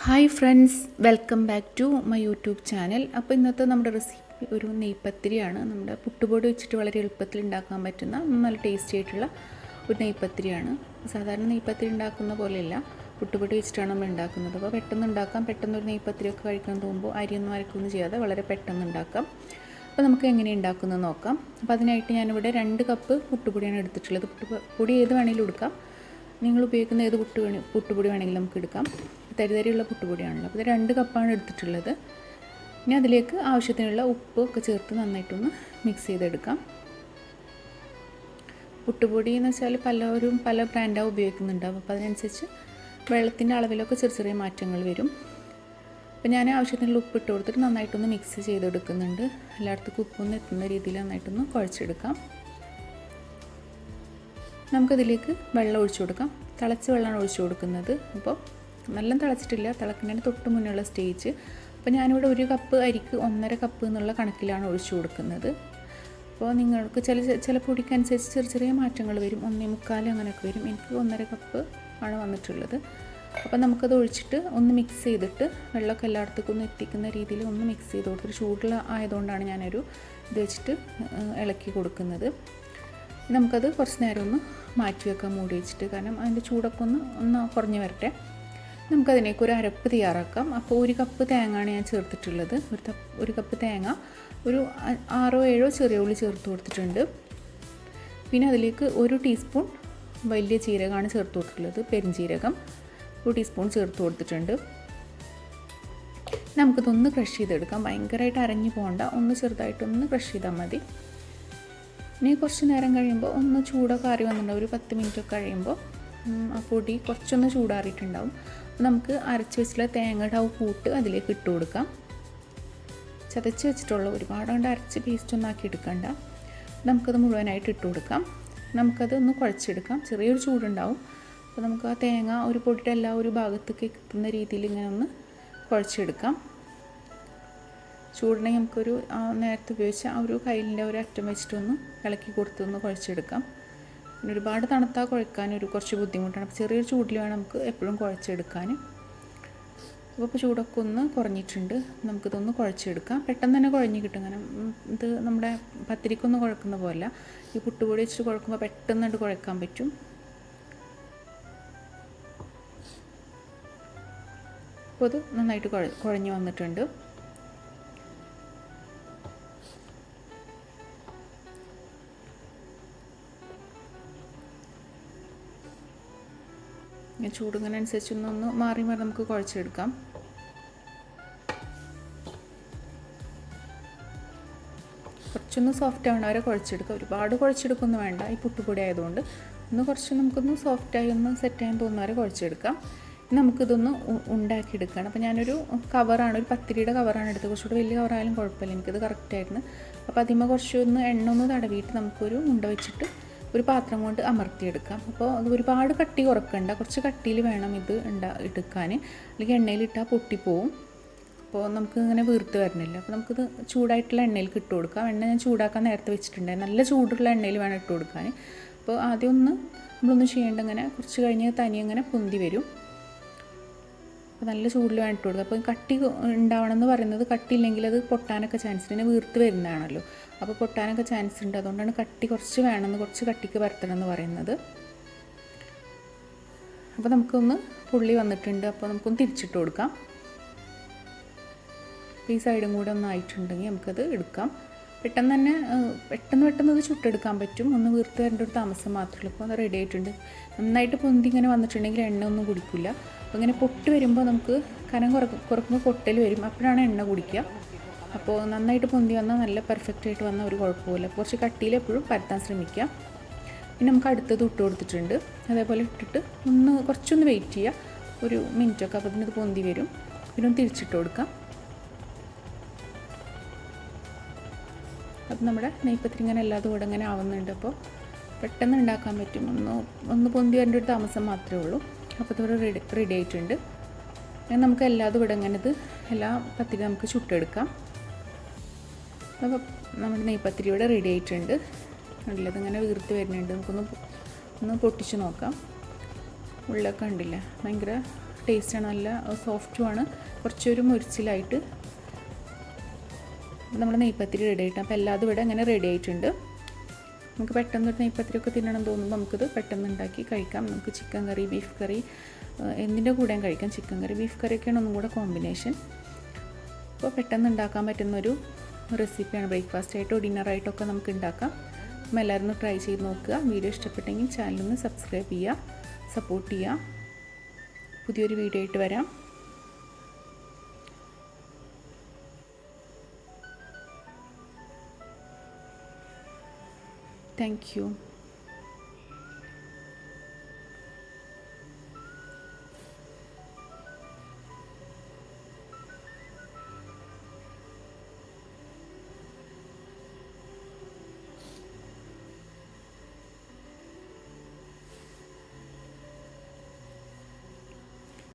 Hi friends, welcome back to my YouTube channel. അപ്പോൾ ഇന്നത്തെ നമ്മുടെ റെസിപ്പി ഒരു നെയ്പത്തിരിയാണ്. നമ്മുടെ പുട്ടുപൊടി വെച്ചിട്ട് വളരെ എളുപ്പത്തിൽ ഉണ്ടാക്കാൻ പറ്റുന്ന നല്ല ടേസ്റ്റി ആയിട്ടുള്ള ഒരു നെയ്പത്തിരിയാണ്. സാധാരണ നെയ്പത്തിരി ഉണ്ടാക്കുന്ന പോലെയല്ല, പുട്ടുപൊടി വെച്ചിട്ടാണ് നമ്മൾ ഉണ്ടാക്കുന്നത്. അപ്പോൾ പെട്ടെന്ന് ഉണ്ടാക്കാം. പെട്ടെന്ന് ഒരു നെയ്പത്തിരിയൊക്കെ കഴിക്കാൻ തോന്നുമ്പോൾ അരിയൊന്നും അരക്കൊന്നും ചെയ്യാതെ വളരെ പെട്ടെന്ന് ഉണ്ടാക്കാം. അപ്പോൾ നമുക്ക് എങ്ങനെ ഉണ്ടാക്കുന്നത് നോക്കാം. അപ്പോൾ അതിനായിട്ട് ഞാനിവിടെ 2 കപ്പ് പുട്ടുപൊടിയാണ് എടുത്തിട്ടുള്ളത്. പുട്ടുപൊടി ഏത് വേണമെങ്കിലും എടുക്കാം. നിങ്ങൾ ഉപയോഗിക്കുന്ന ഏത് പുട്ടുപൊടി വേണമെങ്കിലും നമുക്ക് എടുക്കാം. തരിതരിയുള്ള പുട്ടുപൊടിയാണല്ലോ. അപ്പോൾ ഇത് 2 കപ്പാണ് എടുത്തിട്ടുള്ളത്. ഇനി അതിലേക്ക് ആവശ്യത്തിനുള്ള ഉപ്പൊക്കെ ചേർത്ത് നന്നായിട്ടൊന്ന് മിക്സ് ചെയ്തെടുക്കാം. പുട്ടുപൊടി എന്ന് വെച്ചാൽ പലരും പല ബ്രാൻഡാണ് ഉപയോഗിക്കുന്നുണ്ടാവും. അപ്പോൾ അതിനനുസരിച്ച് വെള്ളത്തിൻ്റെ അളവിലൊക്കെ ചെറിയ മാറ്റങ്ങൾ വരും. അപ്പോൾ ഞാൻ ആവശ്യത്തിനുള്ള ഉപ്പ് ഇട്ട് കൊടുത്തിട്ട് നന്നായിട്ടൊന്ന് മിക്സ് ചെയ്തെടുക്കുന്നുണ്ട്. എല്ലായിടത്തേക്കും ഉപ്പൊന്ന് എത്തുന്ന രീതിയിൽ നന്നായിട്ടൊന്ന് കുഴച്ചെടുക്കാം. നമുക്കതിലേക്ക് വെള്ളം ഒഴിച്ചു കൊടുക്കാം. തിളച്ച വെള്ളമാണ് ഒഴിച്ചു കൊടുക്കുന്നത്. അപ്പോൾ നല്ല തിളച്ചിട്ടില്ല, തിളക്കുന്നതിന് തൊട്ട് മുന്നുള്ള സ്റ്റേജ്. അപ്പോൾ ഞാനിവിടെ 1 കപ്പ് അരിക്ക് 1.5 കപ്പ് എന്നുള്ള കണക്കിലാണ് ഒഴിച്ചു കൊടുക്കുന്നത്. അപ്പോൾ നിങ്ങൾക്ക് ചില പൊടിക്കനുസരിച്ച് ചെറിയ മാറ്റങ്ങൾ വരും. 1.25 അങ്ങനെയൊക്കെ വരും. എനിക്ക് 1.5 കപ്പ് ആണ് വന്നിട്ടുള്ളത്. അപ്പോൾ നമുക്കത് ഒഴിച്ചിട്ട് ഒന്ന് മിക്സ് ചെയ്തിട്ട് വെള്ളമൊക്കെ എല്ലായിടത്തേക്കും ഒന്ന് എത്തിക്കുന്ന രീതിയിൽ ഒന്ന് മിക്സ് ചെയ്ത് കൊടുത്തിട്ട്, ചൂടുള്ള ആയതുകൊണ്ടാണ് ഞാനൊരു ഇത് വെച്ചിട്ട് ഇളക്കി കൊടുക്കുന്നത്. നമുക്കത് കുറച്ച് നേരം ഒന്ന് മാറ്റി വെക്കാം മൂടി വെച്ചിട്ട്. കാരണം അതിൻ്റെ ചൂടൊക്കെ ഒന്ന് കുറഞ്ഞ് വരട്ടെ. നമുക്കതിനേക്ക് ഒരു അരപ്പ് തയ്യാറാക്കാം. അപ്പോൾ 1 കപ്പ് തേങ്ങയാണ് ഞാൻ ചേർത്തിട്ടുള്ളത്. 1 കപ്പ് തേങ്ങ, ഒരു 6-7 ചെറിയ ഉള്ളി ചേർത്ത് കൊടുത്തിട്ടുണ്ട്. പിന്നെ അതിലേക്ക് 1 ടീസ്പൂൺ വലിയ ജീരകമാണ് ചേർത്ത് കൊടുത്തിട്ടുള്ളത്. പെരുംജീരകം 1 ടീസ്പൂൺ ചേർത്ത് കൊടുത്തിട്ടുണ്ട്. നമുക്കിതൊന്ന് ക്രഷ് ചെയ്തെടുക്കാം. ഭയങ്കരമായിട്ട് അരഞ്ഞു പോകണ്ട, ഒന്ന് ചെറുതായിട്ടൊന്ന് ക്രഷ് ചെയ്താൽ മതി. ഇനി കുറച്ച് നേരം കഴിയുമ്പോൾ ഒന്ന് ചൂടൊക്കെ ആറി വന്നിട്ടുണ്ടാവും. ഒരു 10 മിനിറ്റൊക്കെ കഴിയുമ്പോൾ ആ പൊടി കുറച്ചൊന്ന് ചൂടാറിയിട്ടുണ്ടാവും. നമുക്ക് അരച്ച് വെച്ചിട്ടുള്ള തേങ്ങയുടെ ആ കൂട്ട് അതിലേക്ക് ഇട്ട് കൊടുക്കാം. ചതച്ച് വെച്ചിട്ടുള്ള ഒരുപാട് കൊണ്ട് അരച്ച് പേസ്റ്റൊന്നും ആക്കി എടുക്കണ്ട. നമുക്കത് മുഴുവനായിട്ട് ഇട്ട് കൊടുക്കാം. നമുക്കത് ഒന്ന് കുഴച്ചെടുക്കാം. ചെറിയൊരു ചൂടുണ്ടാവും. അപ്പോൾ നമുക്ക് ആ തേങ്ങ ഒരു പൊടിയുടെ എല്ലാ ഒരു ഭാഗത്തേക്ക് എത്തുന്ന രീതിയിൽ ഇങ്ങനെ ഒന്ന് കുഴച്ചെടുക്കാം. ചൂടുണ്ടെങ്കിൽ നമുക്കൊരു നേരത്തെ ഉപയോഗിച്ച ആ ഒരു കയ്യിലിൻ്റെ ഒരു അറ്റം വെച്ചിട്ടൊന്ന് ഇളക്കി കൊടുത്തൊന്ന് കുഴച്ചെടുക്കാം. പിന്നെ ഒരുപാട് തണുത്താൽ കുഴക്കാൻ കുറച്ച് ബുദ്ധിമുട്ടാണ്. അപ്പോൾ ചെറിയൊരു ചൂടിൽ വേണം നമുക്ക് എപ്പോഴും കുഴച്ചെടുക്കാൻ. അപ്പോൾ ചൂടൊക്കെ ഒന്ന് കുറഞ്ഞിട്ടുണ്ട്. നമുക്കിതൊന്ന് കുഴച്ചെടുക്കാം. പെട്ടെന്ന് തന്നെ കുഴഞ്ഞ് കിട്ടും. കാരണം ഇത് നമ്മുടെ പത്തിരിക്കൊന്നും കുഴക്കുന്ന പോലെ ഈ പുട്ടുപൊടി വെച്ചിട്ട് കുഴക്കുമ്പോൾ പെട്ടെന്ന് കുഴക്കാൻ പറ്റും. അപ്പോൾ അത് നന്നായിട്ട് കുഴഞ്ഞ് വന്നിട്ടുണ്ട്. ചൂടിങ്ങനെ അനുസരിച്ചൊന്ന് മാറി നമുക്ക് കുഴച്ചെടുക്കാം. കുറച്ചൊന്ന് സോഫ്റ്റ് ആവണ വരെ കുഴച്ചെടുക്കുക. ഒരുപാട് കുഴച്ചെടുക്കൊന്നും വേണ്ട, ഈ പുട്ടുപൊടി ആയതുകൊണ്ട്. നമുക്കൊന്ന് സോഫ്റ്റായി ഒന്ന് സെറ്റായി തോന്നുന്ന വരെ കുഴച്ചെടുക്കാം. നമുക്കിതൊന്ന് ഉണ്ടാക്കിയെടുക്കുകയാണ്. അപ്പോൾ ഞാനൊരു കവറാണ്, ഒരു പത്തിരിയുടെ കവറാണ് എടുത്തത്. കുറച്ചുകൂടി വലിയ കവറായാലും കുഴപ്പമില്ല, എനിക്കത് കറക്റ്റായിരുന്നു. അപ്പോൾ അതിന്മേൽ കുറച്ചൊന്ന് എണ്ണ ഒന്ന് തടവിയിട്ട് നമുക്കൊരു ഉണ്ട വെച്ചിട്ട് ഒരു പാത്രം കൊണ്ട് അമർത്തിയെടുക്കാം. അപ്പോൾ അത് ഒരുപാട് കട്ടി കുറക്കണ്ട, കുറച്ച് കട്ടിയിൽ വേണം ഇത് എടുക്കാൻ. അല്ലെങ്കിൽ എണ്ണയിലിട്ടാൽ പൊട്ടിപ്പോവും. അപ്പോൾ നമുക്ക് ഇങ്ങനെ വീർത്ത് വരണില്ല. അപ്പോൾ നമുക്കിത് ചൂടായിട്ടുള്ള എണ്ണയിൽ ഇട്ട് കൊടുക്കാം. എണ്ണ ഞാൻ ചൂടാക്കാൻ നേരത്തെ വെച്ചിട്ടുണ്ടായി. നല്ല ചൂടുള്ള എണ്ണയിൽ വേണം ഇട്ട് കൊടുക്കാൻ. അപ്പോൾ ആദ്യം നമ്മളൊന്നും ചെയ്യേണ്ട, ഇങ്ങനെ കുറച്ച് കഴിഞ്ഞ് തനി ഇങ്ങനെ പൊന്തി വരും. അപ്പോൾ നല്ല ചൂടിൽ വേണം ഇട്ട് കൊടുക്കുക. അപ്പോൾ കട്ടി ഉണ്ടാവണം എന്ന് പറയുന്നത്, കട്ടിയില്ലെങ്കിൽ അത് പൊട്ടാനൊക്കെ ചാൻസ് ഉണ്ട്. വീർത്ത് വരുന്നതാണല്ലോ, അപ്പോൾ പൊട്ടാനൊക്കെ ചാൻസ് ഉണ്ട്. അതുകൊണ്ടാണ് കട്ടി കുറച്ച് വേണമെന്ന്, കുറച്ച് കട്ടിക്ക് പരത്തണം എന്ന് പറയുന്നത്. അപ്പോൾ നമുക്കൊന്ന് പുള്ളി വന്നിട്ടുണ്ട്. അപ്പോൾ നമുക്കൊന്ന് തിരിച്ചിട്ട് കൊടുക്കാം. ഈ സൈഡും കൂടെ ഒന്ന് ആയിട്ടുണ്ടെങ്കിൽ നമുക്കത് എടുക്കാം. പെട്ടെന്ന് അത് ചുട്ടെടുക്കാൻ പറ്റും. ഒന്ന് വീർത്ത് വരേണ്ട ഒരു താമസം മാത്രമേ ഉള്ളൂ. അപ്പോൾ അത് റെഡി ആയിട്ടുണ്ട്. നന്നായിട്ട് പൊന്തി ഇങ്ങനെ വന്നിട്ടുണ്ടെങ്കിൽ എണ്ണ ഒന്നും കുടിക്കില്ല. അപ്പോൾ ഇങ്ങനെ പൊട്ടി വരുമ്പോൾ നമുക്ക് കനം കുറക്കുമ്പോൾ പൊട്ടൽ വരും. അപ്പോഴാണ് എണ്ണ കുടിക്കുക. അപ്പോൾ നന്നായിട്ട് പൊന്തി വന്നാൽ നല്ല പെർഫെക്റ്റ് ആയിട്ട് വന്നാൽ ഒരു കുഴപ്പമില്ല. കുറച്ച് കട്ടിയിൽ എപ്പോഴും പരത്താൻ ശ്രമിക്കുക. പിന്നെ നമുക്ക് അടുത്തത് ഇട്ട് കൊടുത്തിട്ടുണ്ട്. അതേപോലെ ഇട്ടിട്ട് കുറച്ചൊന്ന് വെയിറ്റ് ചെയ്യുക, ഒരു മിനിറ്റൊക്കെ. അപ്പോൾ ഇതിനത് പൊന്തി വരും. പിന്നെ ഒന്ന് തിരിച്ചിട്ട് കൊടുക്കാം. അപ്പം നമ്മുടെ നെയ്പത്തിരി ഇങ്ങനെ എല്ലാതും കൂടെ ഇങ്ങനെ ആവുന്നുണ്ട്. അപ്പോൾ പെട്ടെന്ന് ഉണ്ടാക്കാൻ പറ്റും. ഒന്ന് പൊന്തി വരേണ്ട ഒരു താമസം മാത്രമേ ഉള്ളൂ. അപ്പോൾ ഇത് റെഡി ആയിട്ടുണ്ട്. അങ്ങനെ നമുക്ക് എല്ലാതും ഇവിടെ ഇങ്ങനെ എല്ലാ പത്തിരി നമുക്ക് ചുട്ടെടുക്കാം. അപ്പോൾ നമ്മുടെ നെയ്പത്തിരി ഇവിടെ റെഡി ആയിട്ടുണ്ട്. ഇതിങ്ങനെ വീർത്ത് വരുന്നുണ്ട്. നമുക്കൊന്ന് പൊട്ടിച്ച് നോക്കാം. ഉള്ളൊക്കെ ഉണ്ടില്ല, ഭയങ്കര ടേസ്റ്റാണ്, നല്ല സോഫ്റ്റുമാണ്, കുറച്ചൊരു മുരിച്ചിലായിട്ട് നമ്മുടെ നെയ്പത്തിരി റെഡി ആയിട്ട്. അപ്പോൾ എല്ലാതും ഇവിടെ അങ്ങനെ റെഡി ആയിട്ടുണ്ട്. നമുക്ക് പെട്ടെന്ന് ഒരു നെയ്പത്തിരിയൊക്കെ തിന്നണം തോന്നുമ്പോൾ നമുക്കിത് പെട്ടെന്ന് ഉണ്ടാക്കി കഴിക്കാം. നമുക്ക് ചിക്കൻ കറി, ബീഫ് കറി എന്തിൻ്റെ കൂടെയും കഴിക്കാം. ചിക്കൻ കറി, ബീഫ് കറിയൊക്കെയാണ് ഒന്നും കൂടെ കോമ്പിനേഷൻ. അപ്പോൾ പെട്ടെന്ന് ഉണ്ടാക്കാൻ പറ്റുന്നൊരു റെസിപ്പിയാണ്. ബ്രേക്ക്ഫാസ്റ്റായിട്ടോ ഡിന്നറായിട്ടൊക്കെ നമുക്ക് ഉണ്ടാക്കാം. അപ്പോൾ എല്ലാവരും ഒന്ന് ട്രൈ ചെയ്ത് നോക്കുക. വീഡിയോ ഇഷ്ടപ്പെട്ടെങ്കിൽ ചാനലൊന്ന് സബ്സ്ക്രൈബ് ചെയ്യുക, സപ്പോർട്ട് ചെയ്യുക. പുതിയൊരു വീഡിയോ ആയിട്ട് വരാം. Thank you.